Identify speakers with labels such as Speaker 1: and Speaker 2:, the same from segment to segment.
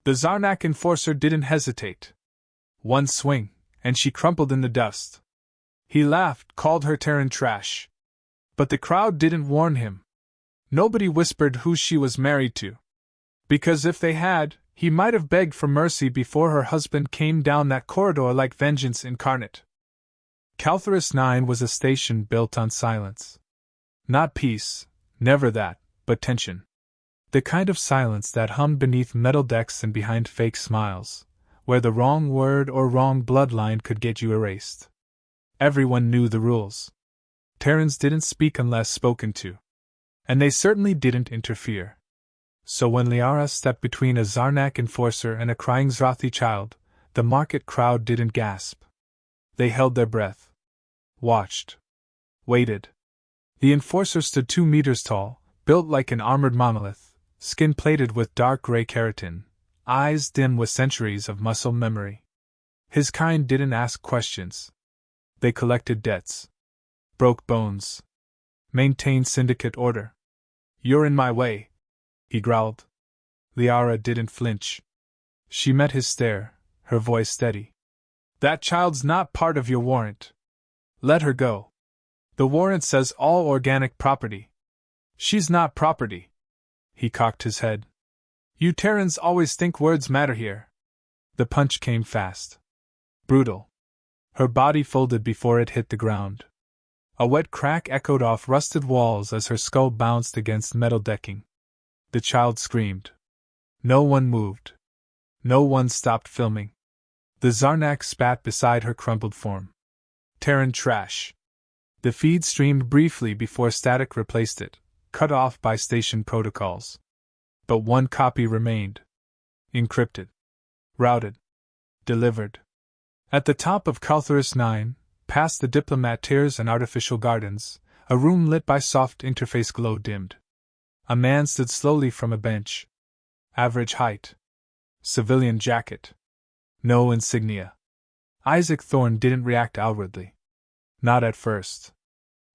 Speaker 1: The Zarnak enforcer didn't hesitate. One swing, and she crumpled in the dust. He laughed, called her Terran trash. But the crowd didn't warn him. Nobody whispered who she was married to. Because if they had, he might have begged for mercy before her husband came down that corridor like vengeance incarnate. Caltharus 9 was a station built on silence. Not peace, never that, but tension. The kind of silence that hummed beneath metal decks and behind fake smiles, where the wrong word or wrong bloodline could get you erased. Everyone knew the rules. Terrans didn't speak unless spoken to. And they certainly didn't interfere. So when Liara stepped between a Zarnak enforcer and a crying Zrathi child, the market crowd didn't gasp. They held their breath. Watched. Waited. The enforcer stood 2 meters tall, built like an armored monolith, skin plated with dark gray keratin, eyes dim with centuries of muscle memory. His kind didn't ask questions. They collected debts. Broke bones. Maintained syndicate order. "You're in my way," he growled. Liara didn't flinch. She met his stare, her voice steady. "That child's not part of your warrant. Let her go. The warrant says all organic property. She's not property." He cocked his head. "You Terrans always think words matter here." The punch came fast. Brutal. Her body folded before it hit the ground. A wet crack echoed off rusted walls as her skull bounced against metal decking. The child screamed. No one moved. No one stopped filming. The Zarnak spat beside her crumpled form. "Terran trash." The feed streamed briefly before static replaced it, cut off by station protocols. But one copy remained. Encrypted. Routed. Delivered. At the top of Caltharus 9, past the diplomat tiers and artificial gardens, a room lit by soft interface glow dimmed. A man stood slowly from a bench. Average height. Civilian jacket. No insignia. Isaac Thorne didn't react outwardly. Not at first.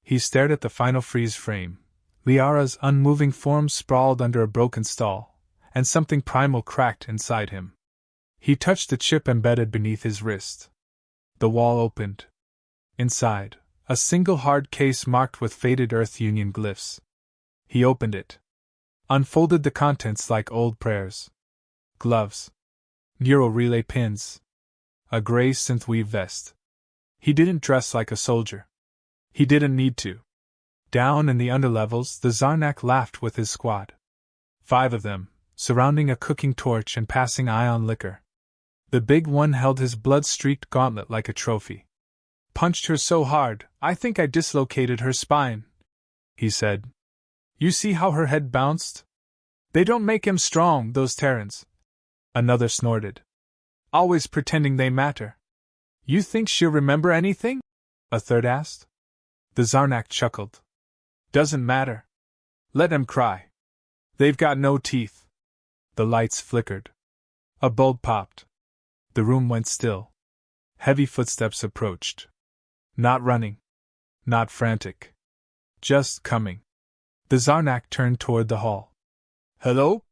Speaker 1: He stared at the final freeze frame. Liara's unmoving form sprawled under a broken stall, and something primal cracked inside him. He touched the chip embedded beneath his wrist. The wall opened. Inside, a single hard case marked with faded Earth Union glyphs. He opened it. Unfolded the contents like old prayers. Gloves. Neural relay pins. A gray synthweave vest. He didn't dress like a soldier. He didn't need to. Down in the underlevels, the Zarnak laughed with his squad. 5 of them, surrounding a cooking torch and passing ion liquor. The big one held his blood-streaked gauntlet like a trophy. "Punched her so hard, I think I dislocated her spine," he said. "You see how her head bounced? They don't make him strong, those Terrans." Another snorted. "Always pretending they matter." "You think she'll remember anything?" a third asked. The Zarnak chuckled. "Doesn't matter. Let them cry. They've got no teeth." The lights flickered. A bulb popped. The room went still. Heavy footsteps approached. Not running. Not frantic. Just coming. The Zarnak turned toward the hall. "Hello?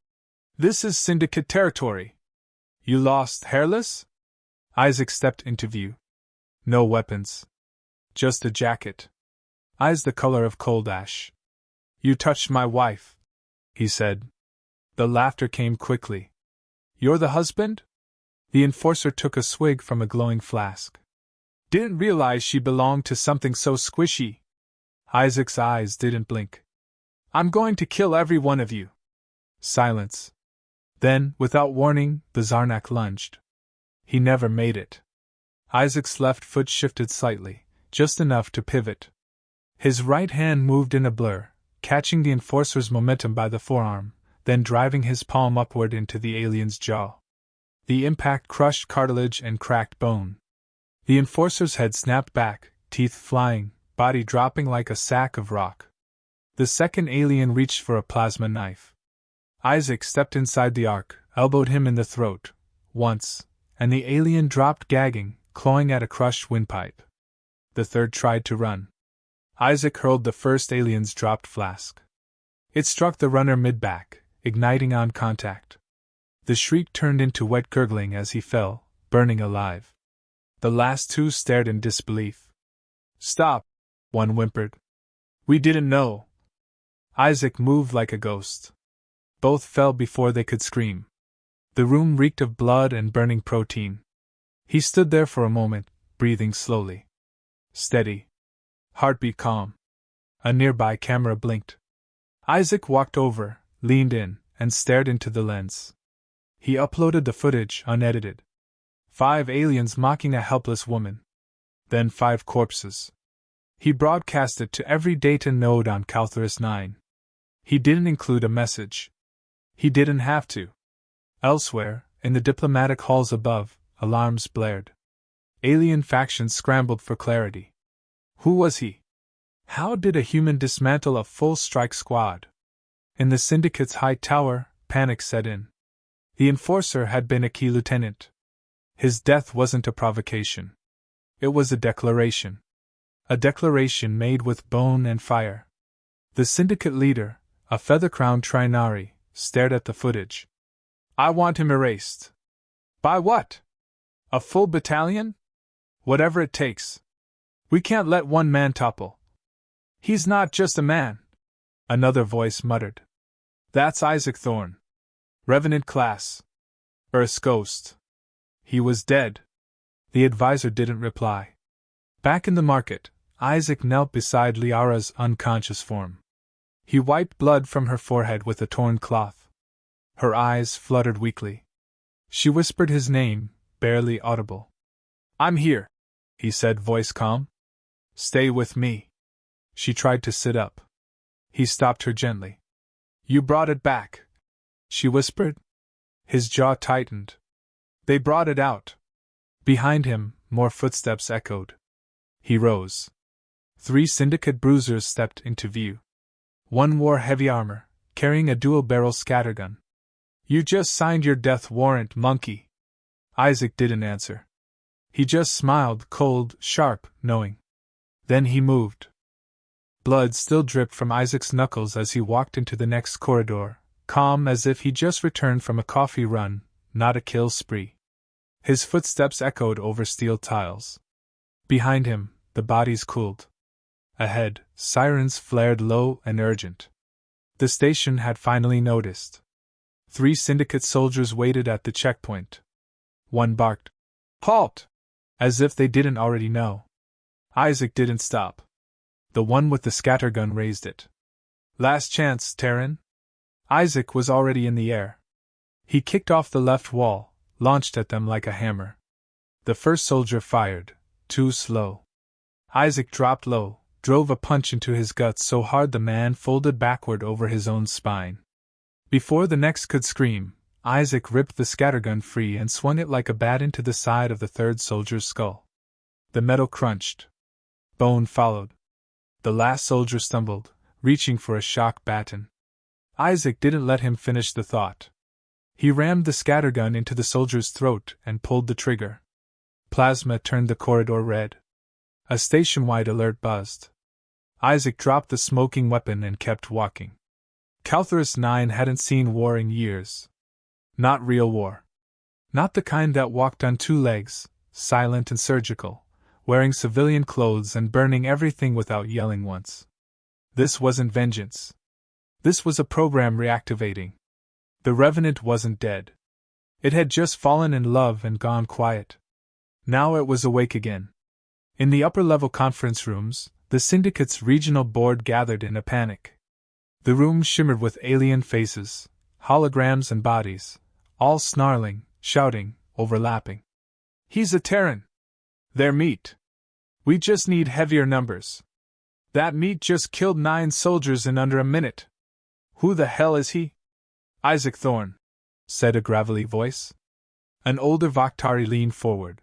Speaker 1: This is Syndicate territory. You lost Hairless?" Isaac stepped into view. No weapons. Just a jacket. Eyes the color of cold ash. "You touched my wife," he said. The laughter came quickly. "You're the husband?" The enforcer took a swig from a glowing flask. "Didn't realize she belonged to something so squishy." Isaac's eyes didn't blink. "I'm going to kill every one of you." Silence. Then, without warning, the Zarnak lunged. He never made it. Isaac's left foot shifted slightly, just enough to pivot. His right hand moved in a blur, catching the enforcer's momentum by the forearm, then driving his palm upward into the alien's jaw. The impact crushed cartilage and cracked bone. The enforcer's head snapped back, teeth flying, body dropping like a sack of rock. The second alien reached for a plasma knife. Isaac stepped inside the arc, elbowed him in the throat, once, and the alien dropped gagging, clawing at a crushed windpipe. The third tried to run. Isaac hurled the first alien's dropped flask. It struck the runner mid-back, igniting on contact. The shriek turned into wet gurgling as he fell, burning alive. The last two stared in disbelief. "Stop," one whimpered. "We didn't know." Isaac moved like a ghost. Both fell before they could scream. The room reeked of blood and burning protein. He stood there for a moment, breathing slowly. Steady. Heartbeat calm. A nearby camera blinked. Isaac walked over, leaned in, and stared into the lens. He uploaded the footage unedited. 5 aliens mocking a helpless woman. Then 5 corpses. He broadcast it to every data node on Caltharus 9. He didn't include a message. He didn't have to. Elsewhere, in the diplomatic halls above, alarms blared. Alien factions scrambled for clarity. Who was he? How did a human dismantle a full strike squad? In the syndicate's high tower, panic set in. The enforcer had been a key lieutenant. His death wasn't a provocation. It was a declaration. A declaration made with bone and fire. The syndicate leader, a feather-crowned Trinari, stared at the footage. "I want him erased." "By what? A full battalion? Whatever it takes. We can't let one man topple." "He's not just a man," another voice muttered. "That's Isaac Thorne. Revenant class. Earth's ghost. He was dead." The advisor didn't reply. Back in the market, Isaac knelt beside Liara's unconscious form. He wiped blood from her forehead with a torn cloth. Her eyes fluttered weakly. She whispered his name, barely audible. "I'm here," he said, voice calm. "Stay with me." She tried to sit up. He stopped her gently. "You brought it back," she whispered. His jaw tightened. "They brought it out." Behind him, more footsteps echoed. He rose. 3 syndicate bruisers stepped into view. One wore heavy armor, carrying a dual-barrel scattergun. "You just signed your death warrant, monkey." Isaac didn't answer. He just smiled, cold, sharp, knowing. Then he moved. Blood still dripped from Isaac's knuckles as he walked into the next corridor, calm as if he just returned from a coffee run, not a kill spree. His footsteps echoed over steel tiles. Behind him, the bodies cooled. Ahead, sirens flared low and urgent. The station had finally noticed. 3 syndicate soldiers waited at the checkpoint. One barked, "Halt!" as if they didn't already know. Isaac didn't stop. The one with the scattergun raised it. "Last chance, Terran." Isaac was already in the air. He kicked off the left wall, launched at them like a hammer. The first soldier fired, too slow. Isaac dropped low, drove a punch into his guts so hard the man folded backward over his own spine. Before the next could scream, Isaac ripped the scattergun free and swung it like a bat into the side of the third soldier's skull. The metal crunched. Bone followed. The last soldier stumbled, reaching for a shock baton. Isaac didn't let him finish the thought. He rammed the scattergun into the soldier's throat and pulled the trigger. Plasma turned the corridor red. A station-wide alert buzzed. Isaac dropped the smoking weapon and kept walking. Caltharus 9 hadn't seen war in years. Not real war. Not the kind that walked on 2 legs, silent and surgical, wearing civilian clothes and burning everything without yelling once. This wasn't vengeance. This was a program reactivating. The Revenant wasn't dead. It had just fallen in love and gone quiet. Now it was awake again. In the upper-level conference rooms, the Syndicate's regional board gathered in a panic. The room shimmered with alien faces, holograms and bodies, all snarling, shouting, overlapping. "He's a Terran. They're meat. We just need heavier numbers. That meat just killed 9 soldiers in under a minute. Who the hell is he?" "Isaac Thorne," said a gravelly voice. An older Vakhtari leaned forward.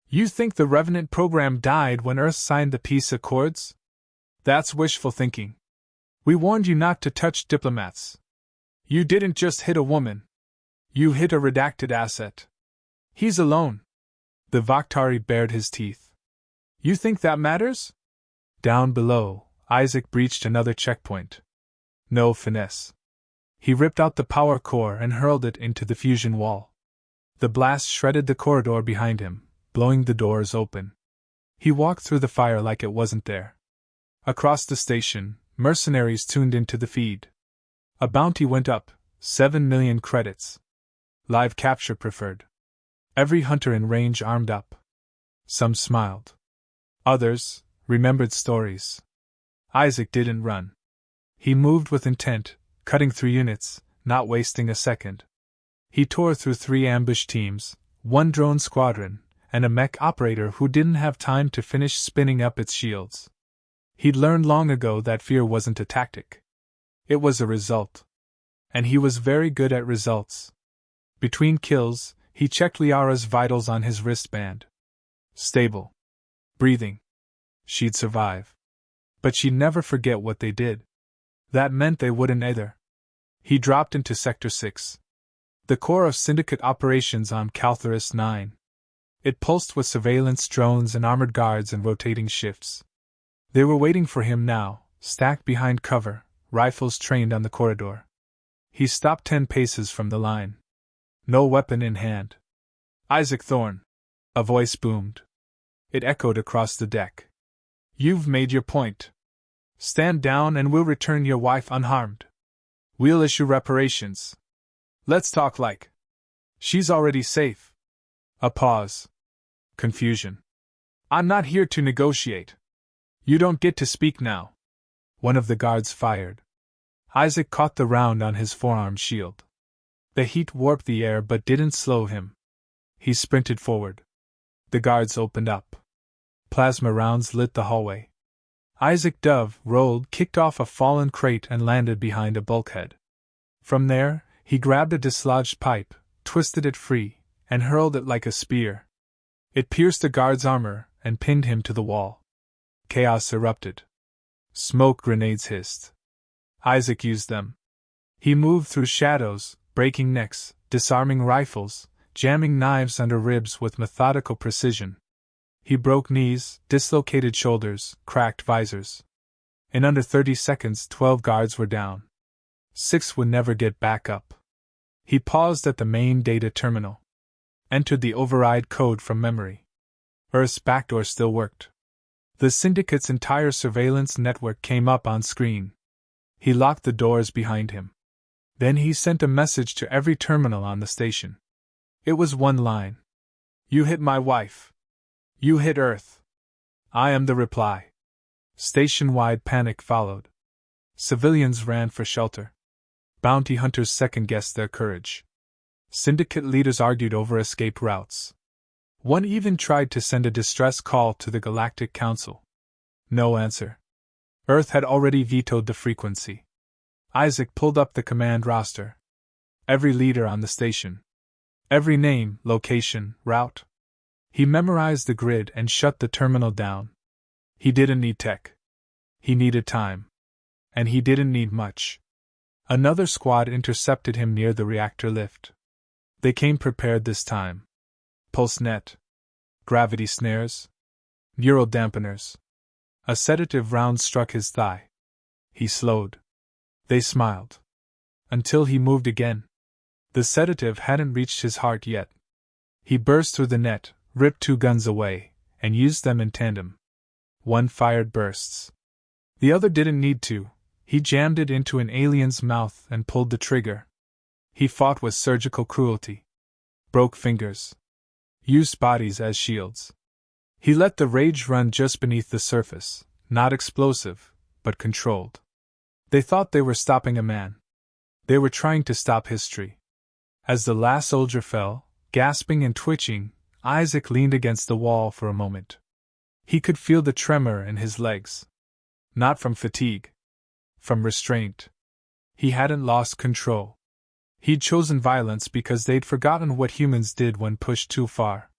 Speaker 1: "You think the Revenant program died when Earth signed the peace accords? That's wishful thinking. We warned you not to touch diplomats. You didn't just hit a woman. You hit a redacted asset. He's alone." The Vakhtari bared his teeth. "You think that matters?" Down below, Isaac breached another checkpoint. No finesse. He ripped out the power core and hurled it into the fusion wall. The blast shredded the corridor behind him, blowing the doors open. He walked through the fire like it wasn't there. Across the station, mercenaries tuned into the feed. A bounty went up, 7 million credits. Live capture preferred. Every hunter in range armed up. Some smiled. Others remembered stories. Isaac didn't run. He moved with intent, cutting through units, not wasting a second. He tore through 3 ambush teams, 1 drone squadron, and a mech operator who didn't have time to finish spinning up its shields. He'd learned long ago that fear wasn't a tactic. It was a result. And he was very good at results. Between kills, he checked Liara's vitals on his wristband. Stable. Breathing. She'd survive. But she'd never forget what they did. That meant they wouldn't either. He dropped into Sector 6. The core of Syndicate operations on Caltharus 9. It pulsed with surveillance drones and armored guards in rotating shifts. They were waiting for him now, stacked behind cover, rifles trained on the corridor. He stopped 10 paces from the line. No weapon in hand. Isaac Thorne. A voice boomed. It echoed across the deck. You've made your point. Stand down and we'll return your wife unharmed. We'll issue reparations. Let's talk like. She's already safe. A pause. Confusion. I'm not here to negotiate. You don't get to speak now. One of the guards fired. Isaac caught the round on his forearm shield. The heat warped the air but didn't slow him. He sprinted forward. The guards opened up. Plasma rounds lit the hallway. Isaac Dove rolled, kicked off a fallen crate and landed behind a bulkhead. From there, he grabbed a dislodged pipe, twisted it free, and hurled it like a spear. It pierced the guard's armor and pinned him to the wall. Chaos erupted. Smoke grenades hissed. Isaac used them. He moved through shadows, breaking necks, disarming rifles, jamming knives under ribs with methodical precision. He broke knees, dislocated shoulders, cracked visors. In under 30 seconds, 12 guards were down. 6 would never get back up. He paused at the main data terminal. Entered the override code from memory. Earth's backdoor still worked. The Syndicate's entire surveillance network came up on screen. He locked the doors behind him. Then he sent a message to every terminal on the station. It was one line. You hit my wife. You hit Earth. I am the reply. Station-wide panic followed. Civilians ran for shelter. Bounty hunters second-guessed their courage. Syndicate leaders argued over escape routes. One even tried to send a distress call to the Galactic Council. No answer. Earth had already vetoed the frequency. Isaac pulled up the command roster. Every leader on the station. Every name, location, route. He memorized the grid and shut the terminal down. He didn't need tech. He needed time. And he didn't need much. Another squad intercepted him near the reactor lift. They came prepared this time. Pulse net. Gravity snares. Neural dampeners. A sedative round struck his thigh. He slowed. They smiled. Until he moved again. The sedative hadn't reached his heart yet. He burst through the net, ripped 2 guns away, and used them in tandem. One fired bursts. The other didn't need to. He jammed it into an alien's mouth and pulled the trigger. He fought with surgical cruelty. Broke fingers. Used bodies as shields. He let the rage run just beneath the surface, not explosive, but controlled. They thought they were stopping a man. They were trying to stop history. As the last soldier fell, gasping and twitching, Isaac leaned against the wall for a moment. He could feel the tremor in his legs. Not from fatigue. From restraint. He hadn't lost control. He'd chosen violence because they'd forgotten what humans did when pushed too far.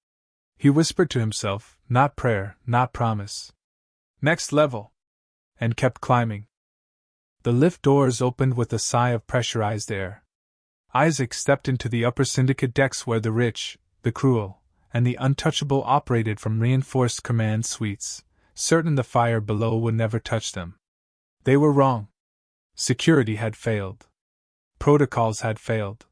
Speaker 1: He whispered to himself, not prayer, not promise. Next level. And kept climbing. The lift doors opened with a sigh of pressurized air. Isaac stepped into the upper syndicate decks where the rich, the cruel, and the untouchable operated from reinforced command suites, certain the fire below would never touch them. They were wrong. Security had failed. Protocols had failed.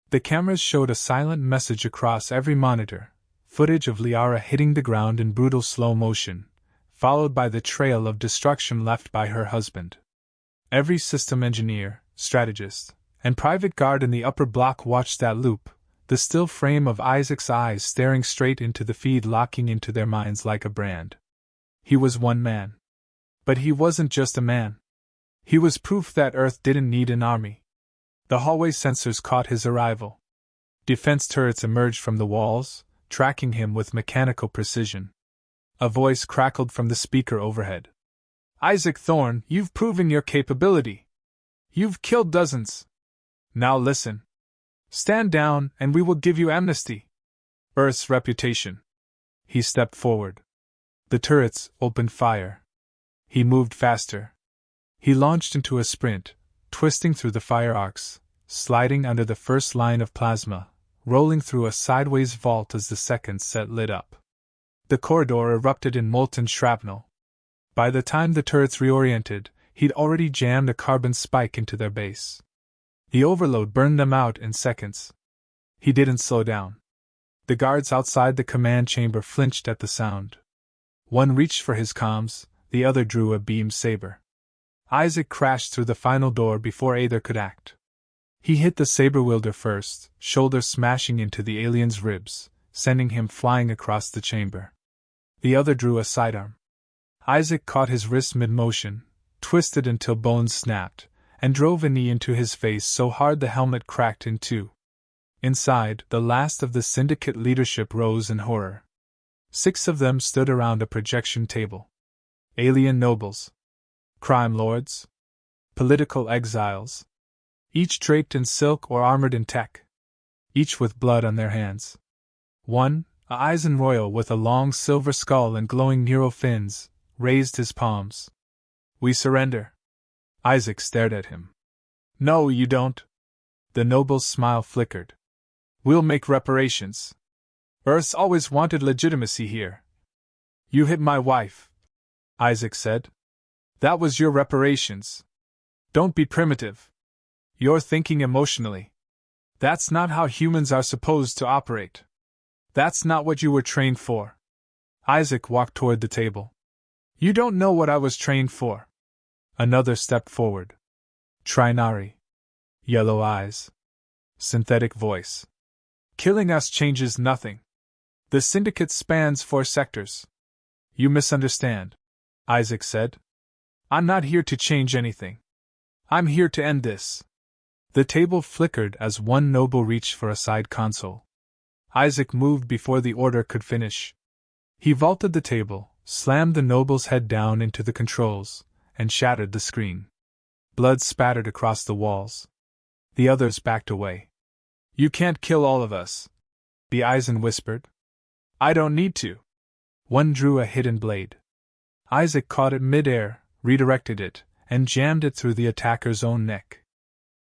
Speaker 1: The cameras showed a silent message across every monitor, footage of Liara hitting the ground in brutal slow motion, followed by the trail of destruction left by her husband. Every system engineer, strategist, and private guard in the upper block watched that loop, the still frame of Isaac's eyes staring straight into the feed locking into their minds like a brand. He was one man. But he wasn't just a man. He was proof that Earth didn't need an army. The hallway sensors caught his arrival. Defense turrets emerged from the walls, tracking him with mechanical precision. A voice crackled from the speaker overhead. Isaac Thorne, you've proven your capability. You've killed dozens. Now listen. Stand down, and we will give you amnesty. Earth's reputation. He stepped forward. The turrets opened fire. He moved faster. He launched into a sprint, twisting through the fire arcs, sliding under the first line of plasma, rolling through a sideways vault as the second set lit up. The corridor erupted in molten shrapnel. By the time the turrets reoriented, he'd already jammed a carbon spike into their base. The overload burned them out in seconds. He didn't slow down. The guards outside the command chamber flinched at the sound. One reached for his comms, the other drew a beam saber. Isaac crashed through the final door before either could act. He hit the saber wielder first, shoulder smashing into the alien's ribs, sending him flying across the chamber. The other drew a sidearm. Isaac caught his wrist mid-motion, twisted until bones snapped, and drove a knee into his face so hard the helmet cracked in two. Inside, the last of the syndicate leadership rose in horror. 6 of them stood around a projection table. Alien nobles. Crime lords. Political exiles. Each draped in silk or armored in tech. Each with blood on their hands. One, a Eisen Royal with a long silver skull and glowing neural fins, raised his palms. We surrender. Isaac stared at him. No, you don't. The noble's smile flickered. We'll make reparations. Earth's always wanted legitimacy here. You hit my wife, Isaac said. That was your reparations. Don't be primitive. You're thinking emotionally. That's not how humans are supposed to operate. That's not what you were trained for. Isaac walked toward the table. You don't know what I was trained for. Another stepped forward. Trinari. Yellow eyes. Synthetic voice. Killing us changes nothing. The syndicate spans 4 sectors. You misunderstand, Isaac said. I'm not here to change anything. I'm here to end this. The table flickered as one noble reached for a side console. Isaac moved before the order could finish. He vaulted the table, slammed the noble's head down into the controls, and shattered the screen. Blood spattered across the walls. The others backed away. You can't kill all of us, the Eisen whispered. I don't need to. One drew a hidden blade. Isaac caught it mid-air, redirected it, and jammed it through the attacker's own neck.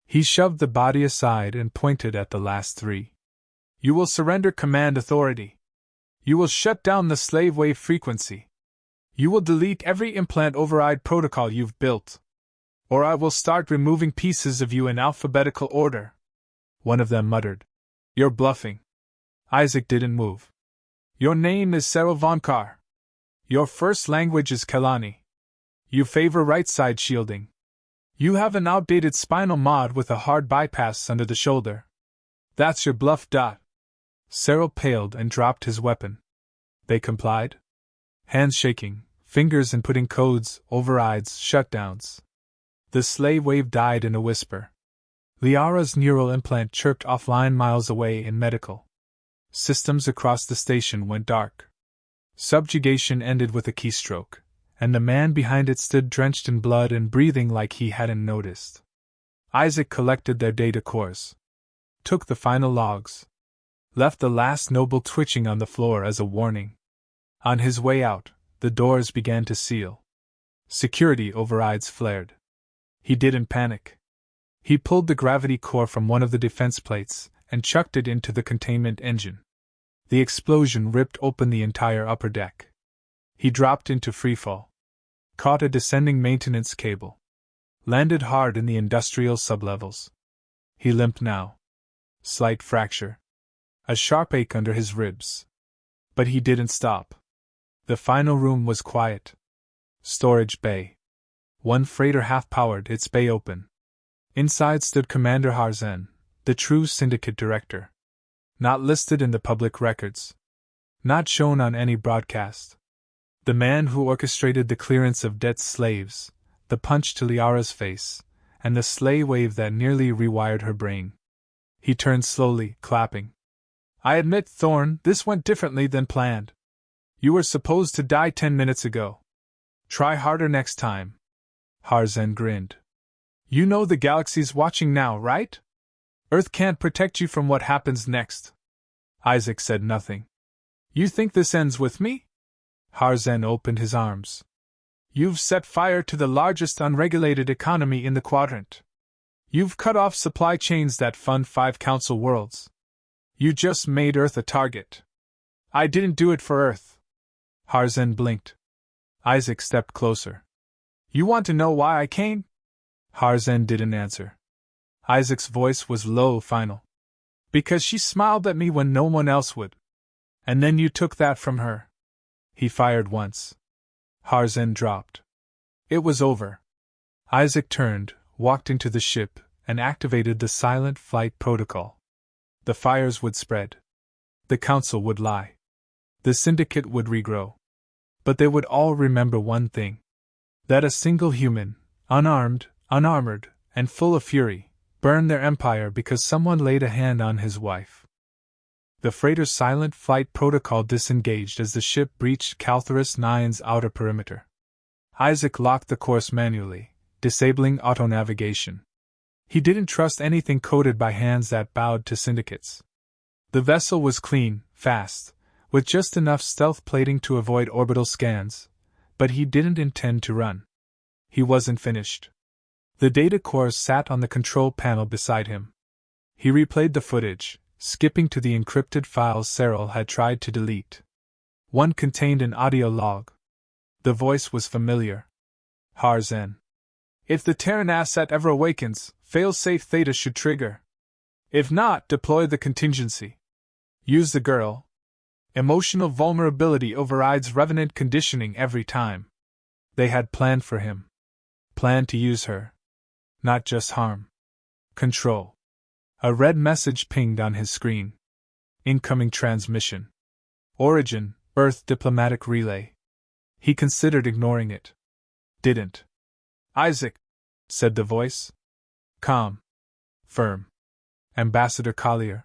Speaker 1: He shoved the body aside and pointed at the last 3. You will surrender command authority. You will shut down the slave wave frequency. You will delete every implant override protocol you've built. Or I will start removing pieces of you in alphabetical order. One of them muttered. You're bluffing. Isaac didn't move. Your name is Cyril Vonkar. Your first language is Kelani. You favor right-side shielding. You have an outdated spinal mod with a hard bypass under the shoulder. That's your bluff. Cyril paled and dropped his weapon. They complied. Hands shaking, fingers inputting codes, overrides, shutdowns. The slave wave died in a whisper. Liara's neural implant chirped offline miles away in medical. Systems across the station went dark. Subjugation ended with a keystroke, and the man behind it stood drenched in blood and breathing like he hadn't noticed. Isaac collected their data cores. Took the final logs. Left the last noble twitching on the floor as a warning. On his way out, the doors began to seal. Security overrides flared. He didn't panic. He pulled the gravity core from one of the defense plates and chucked it into the containment engine. The explosion ripped open the entire upper deck. He dropped into freefall. Caught a descending maintenance cable. Landed hard in the industrial sublevels. He limped now. Slight fracture. A sharp ache under his ribs. But he didn't stop. The final room was quiet. Storage bay. One freighter half-powered, its bay open. Inside stood Commander Harzen, the true syndicate director. Not listed in the public records. Not shown on any broadcast. The man who orchestrated the clearance of Det's slaves, the punch to Liara's face, and the sleigh wave that nearly rewired her brain. He turned slowly, clapping. I admit, Thorne, this went differently than planned. You were supposed to die 10 minutes ago. Try harder next time. Harzen grinned. You know the galaxy's watching now, right? Earth can't protect you from what happens next. Isaac said nothing. You think this ends with me? Harzen opened his arms. You've set fire to the largest unregulated economy in the quadrant. You've cut off supply chains that fund 5 council worlds. You just made Earth a target. I didn't do it for Earth. Harzen blinked. Isaac stepped closer. You want to know why I came? Harzen didn't answer. Isaac's voice was low, final. Because she smiled at me when no one else would. And then you took that from her. He fired once. Harzen dropped. It was over. Isaac turned, walked into the ship, and activated the silent flight protocol. The fires would spread. The council would lie. The syndicate would regrow. But they would all remember one thing. That a single human, unarmed, unarmored, and full of fury, burned their empire because someone laid a hand on his wife. The freighter's silent flight protocol disengaged as the ship breached Caltharus 9's outer perimeter. Isaac locked the course manually, disabling auto-navigation. He didn't trust anything coded by hands that bowed to syndicates. The vessel was clean, fast, with just enough stealth plating to avoid orbital scans, but he didn't intend to run. He wasn't finished. The data cores sat on the control panel beside him. He replayed the footage, skipping to the encrypted files Cyril had tried to delete. One contained an audio log. The voice was familiar. Harzen. If the Terran asset ever awakens, fail-safe Theta should trigger. If not, deploy the contingency. Use the girl. Emotional vulnerability overrides revenant conditioning every time. They had planned for him. Planned to use her. Not just harm. Control. A red message pinged on his screen. Incoming transmission. Origin, Earth Diplomatic Relay. He considered ignoring it. Didn't. Isaac, said the voice. Calm. Firm. Ambassador Collier.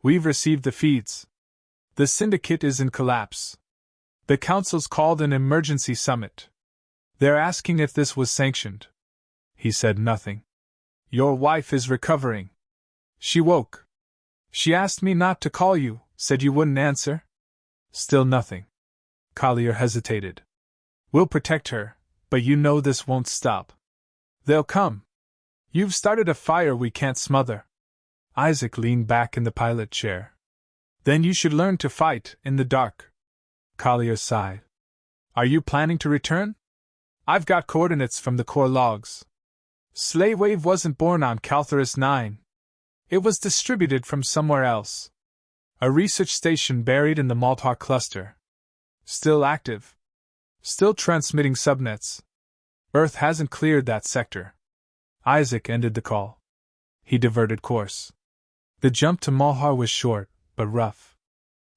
Speaker 1: We've received the feeds. The syndicate is in collapse. The council's called an emergency summit. They're asking if this was sanctioned. He said nothing. Your wife is recovering. She woke. She asked me not to call you, said you wouldn't answer. Still nothing. Collier hesitated. We'll protect her, but you know this won't stop. They'll come. You've started a fire we can't smother. Isaac leaned back in the pilot chair. Then you should learn to fight in the dark. Collier sighed. Are you planning to return? I've got coordinates from the core logs. Sleigh Wave wasn't born on Caltharus 9. It was distributed from somewhere else. A research station buried in the Maltar cluster. Still active. Still transmitting subnets. Earth hasn't cleared that sector. Isaac ended the call. He diverted course. The jump to Malhar was short, but rough.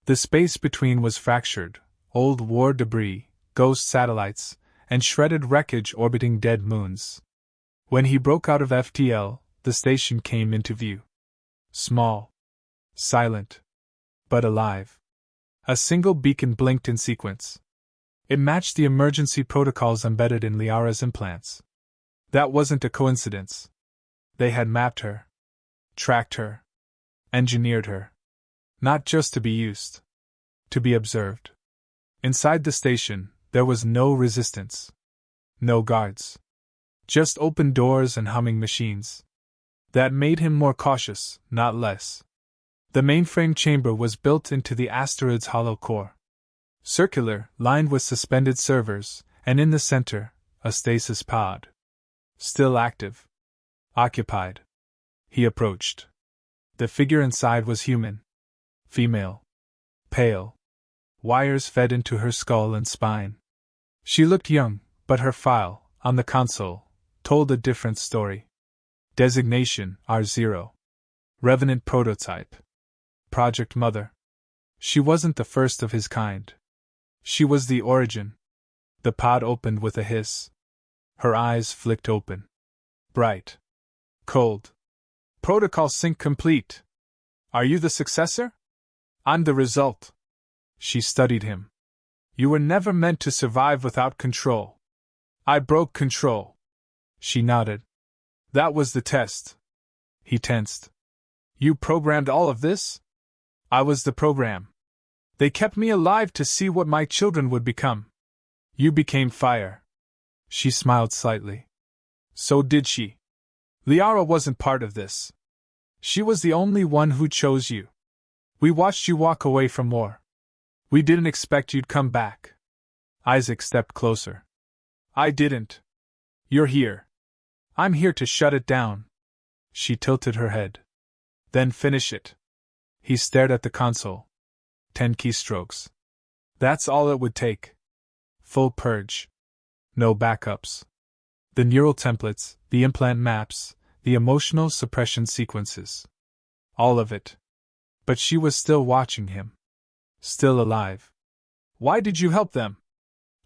Speaker 1: The space between was fractured, old war debris, ghost satellites, and shredded wreckage orbiting dead moons. When he broke out of FTL, the station came into view. Small. Silent. But alive. A single beacon blinked in sequence. It matched the emergency protocols embedded in Liara's implants. That wasn't a coincidence. They had mapped her. Tracked her. Engineered her. Not just to be used. To be observed. Inside the station, there was no resistance. No guards. Just open doors and humming machines. That made him more cautious, not less. The mainframe chamber was built into the asteroid's hollow core. Circular, lined with suspended servers, and in the center, a stasis pod. Still active. Occupied. He approached. The figure inside was human. Female. Pale. Wires fed into her skull and spine. She looked young, but her file, on the console, told a different story. Designation R0. Revenant prototype. Project Mother. She wasn't the first of his kind. She was the origin. The pod opened with a hiss. Her eyes flicked open. Bright. Cold. Protocol sync complete. Are you the successor? I'm the result. She studied him. You were never meant to survive without control. I broke control. She nodded. That was the test. He tensed. You programmed all of this? I was the program. They kept me alive to see what my children would become. You became fire. She smiled slightly. So did she. Liara wasn't part of this. She was the only one who chose you. We watched you walk away from war. We didn't expect you'd come back. Isaac stepped closer. I didn't. You're here. I'm here to shut it down. She tilted her head. Then finish it. He stared at the console. 10 keystrokes. That's all it would take. Full purge. No backups. The neural templates, the implant maps, the emotional suppression sequences. All of it. But she was still watching him. Still alive. Why did you help them?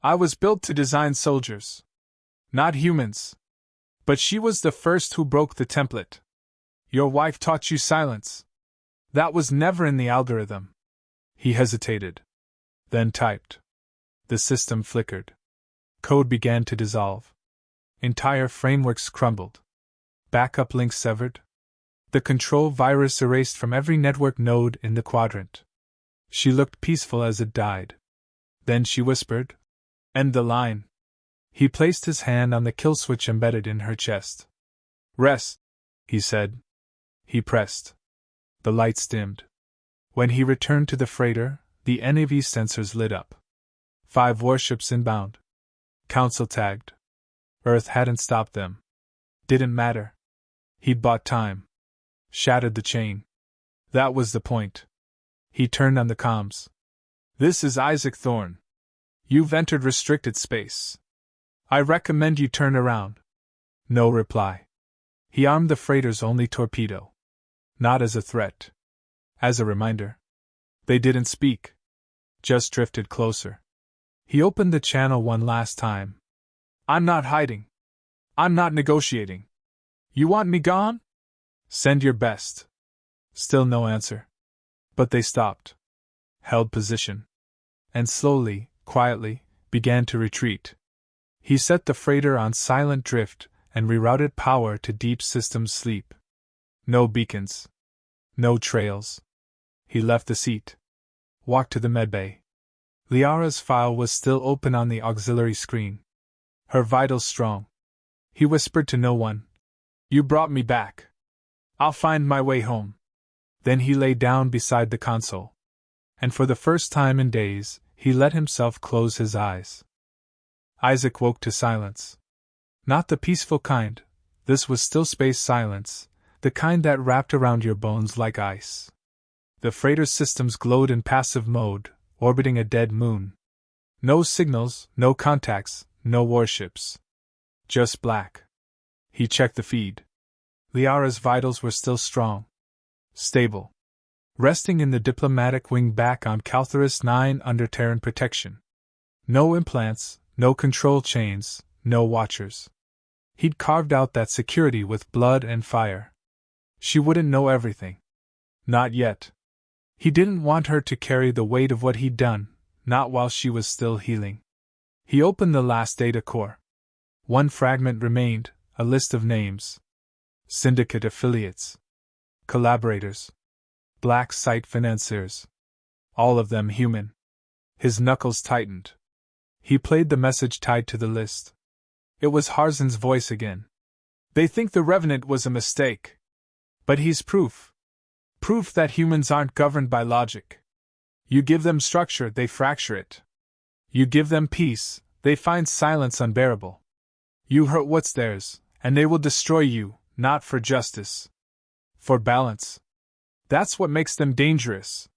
Speaker 1: I was built to design soldiers. Not humans. But she was the first who broke the template. Your wife taught you silence. That was never in the algorithm. He hesitated. Then typed. The system flickered. Code began to dissolve. Entire frameworks crumbled. Backup links severed. The control virus erased from every network node in the quadrant. She looked peaceful as it died. Then she whispered, "End the line." He placed his hand on the kill switch embedded in her chest. "Rest," he said. He pressed. The lights dimmed. When he returned to the freighter, the NAV sensors lit up. 5 warships inbound. Council tagged. Earth hadn't stopped them. Didn't matter. He'd bought time. Shattered the chain. That was the point. He turned on the comms. This is Isaac Thorne. You've entered restricted space. I recommend you turn around. No reply. He armed the freighter's only torpedo. Not as a threat. As a reminder. They didn't speak. Just drifted closer. He opened the channel one last time. I'm not hiding. I'm not negotiating. You want me gone? Send your best. Still no answer. But they stopped. Held position. And slowly, quietly, began to retreat. He set the freighter on silent drift and rerouted power to deep system sleep. No beacons. No trails. He left the seat. Walked to the medbay. Liara's file was still open on the auxiliary screen. Her vitals strong. He whispered to no one. You brought me back. I'll find my way home. Then he lay down beside the console. And for the first time in days, he let himself close his eyes. Isaac woke to silence. Not the peaceful kind, this was still space silence, the kind that wrapped around your bones like ice. The freighter's systems glowed in passive mode, orbiting a dead moon. No signals, no contacts, no warships. Just black. He checked the feed. Liara's vitals were still strong. Stable. Resting in the diplomatic wing back on Caltharus 9 under Terran protection. No implants, no control chains, no watchers. He'd carved out that security with blood and fire. She wouldn't know everything. Not yet. He didn't want her to carry the weight of what he'd done, not while she was still healing. He opened the last data core. One fragment remained, a list of names. Syndicate affiliates. Collaborators. Black site financiers. All of them human. His knuckles tightened. He played the message tied to the list. It was Harzen's voice again. They think the Revenant was a mistake. But he's proof. Proof that humans aren't governed by logic. You give them structure, they fracture it. You give them peace, they find silence unbearable. You hurt what's theirs, and they will destroy you, not for justice. For balance. That's what makes them dangerous.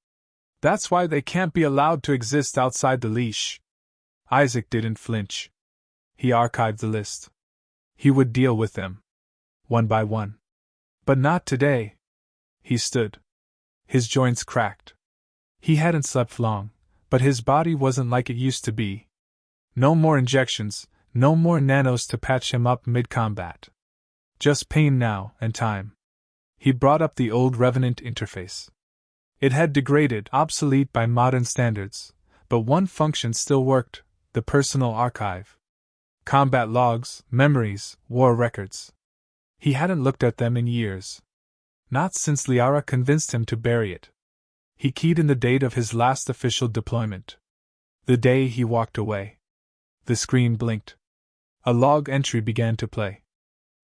Speaker 1: That's why they can't be allowed to exist outside the leash. Isaac didn't flinch. He archived the list. He would deal with them. One by one. But not today. He stood. His joints cracked. He hadn't slept long, but his body wasn't like it used to be. No more injections, no more nanos to patch him up mid-combat. Just pain now and time. He brought up the old Revenant interface. It had degraded, obsolete by modern standards, but one function still worked: the personal archive. Combat logs, memories, war records. He hadn't looked at them in years. Not since Liara convinced him to bury it. He keyed in the date of his last official deployment. The day he walked away. The screen blinked. A log entry began to play.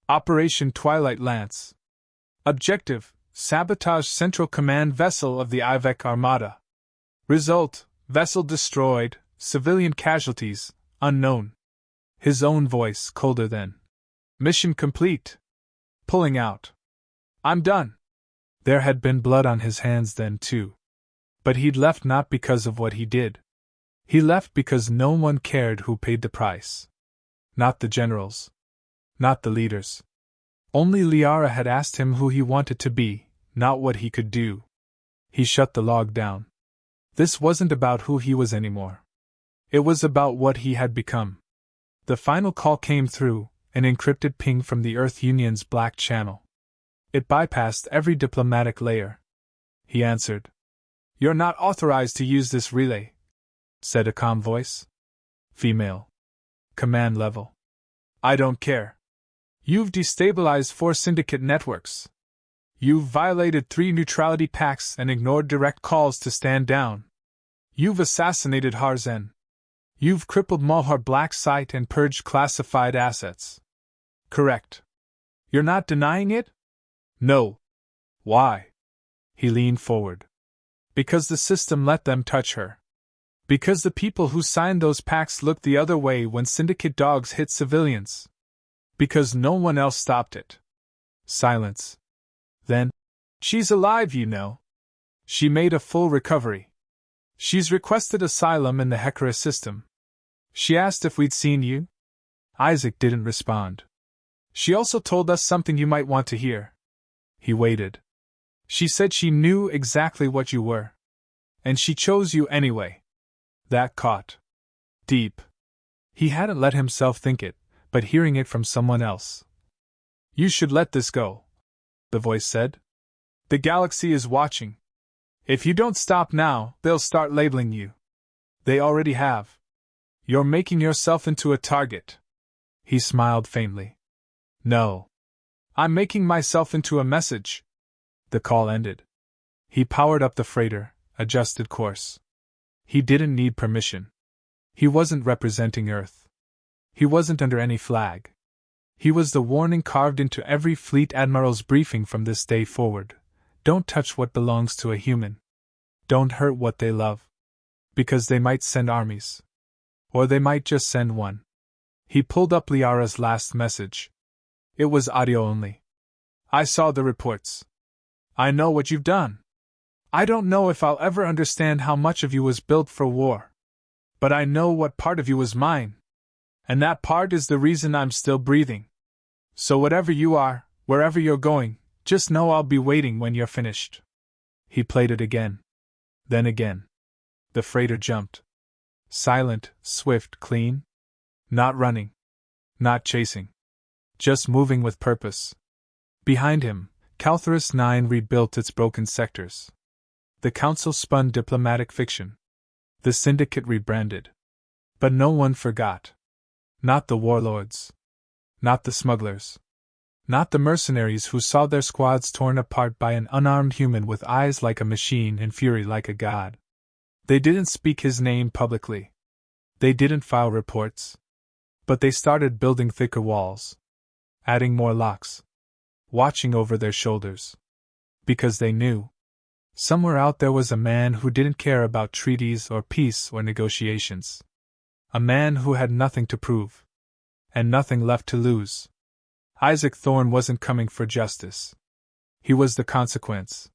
Speaker 1: Operation Twilight Lance. Objective: sabotage Central Command vessel of the IVEC Armada. Result: vessel destroyed, civilian casualties, unknown. His own voice colder than. Mission complete. Pulling out. I'm done. There had been blood on his hands then, too. But he'd left not because of what he did. He left because no one cared who paid the price. Not the generals. Not the leaders. Only Liara had asked him who he wanted to be, not what he could do. He shut the log down. This wasn't about who he was anymore. It was about what he had become. The final call came through, an encrypted ping from the Earth Union's Black Channel. It bypassed every diplomatic layer. He answered. You're not authorized to use this relay, said a calm voice. Female. Command level. I don't care. You've destabilized 4 syndicate networks. You've violated 3 neutrality pacts and ignored direct calls to stand down. You've assassinated Harzen. You've crippled Malhar Black Site and purged classified assets. Correct. You're not denying it? No. Why? He leaned forward. Because the system let them touch her. Because the people who signed those pacts looked the other way when syndicate dogs hit civilians. Because no one else stopped it. Silence. Then, she's alive, you know. She made a full recovery. She's requested asylum in the Hekara system. She asked if we'd seen you. Isaac didn't respond. She also told us something you might want to hear. He waited. She said she knew exactly what you were. And she chose you anyway. That caught. Deep. He hadn't let himself think it, but hearing it from someone else. You should let this go, the voice said. The galaxy is watching. If you don't stop now, they'll start labeling you. They already have. You're making yourself into a target. He smiled faintly. No. I'm making myself into a message. The call ended. He powered up the freighter, adjusted course. He didn't need permission. He wasn't representing Earth. He wasn't under any flag. He was the warning carved into every fleet admiral's briefing from this day forward. Don't touch what belongs to a human. Don't hurt what they love. Because they might send armies. Or they might just send one. He pulled up Liara's last message. It was audio only. I saw the reports. I know what you've done. I don't know if I'll ever understand how much of you was built for war. But I know what part of you was mine. And that part is the reason I'm still breathing. So whatever you are, wherever you're going, just know I'll be waiting when you're finished. He played it again. Then again. The freighter jumped. Silent, swift, clean. Not running. Not chasing. Just moving with purpose. Behind him, Caltharus 9 rebuilt its broken sectors. The Council spun diplomatic fiction. The Syndicate rebranded. But no one forgot. Not the warlords. Not the smugglers. Not the mercenaries who saw their squads torn apart by an unarmed human with eyes like a machine and fury like a god. They didn't speak his name publicly. They didn't file reports. But they started building thicker walls. Adding more locks. Watching over their shoulders. Because they knew. Somewhere out there was a man who didn't care about treaties or peace or negotiations. A man who had nothing to prove. And nothing left to lose. Isaac Thorne wasn't coming for justice. He was the consequence.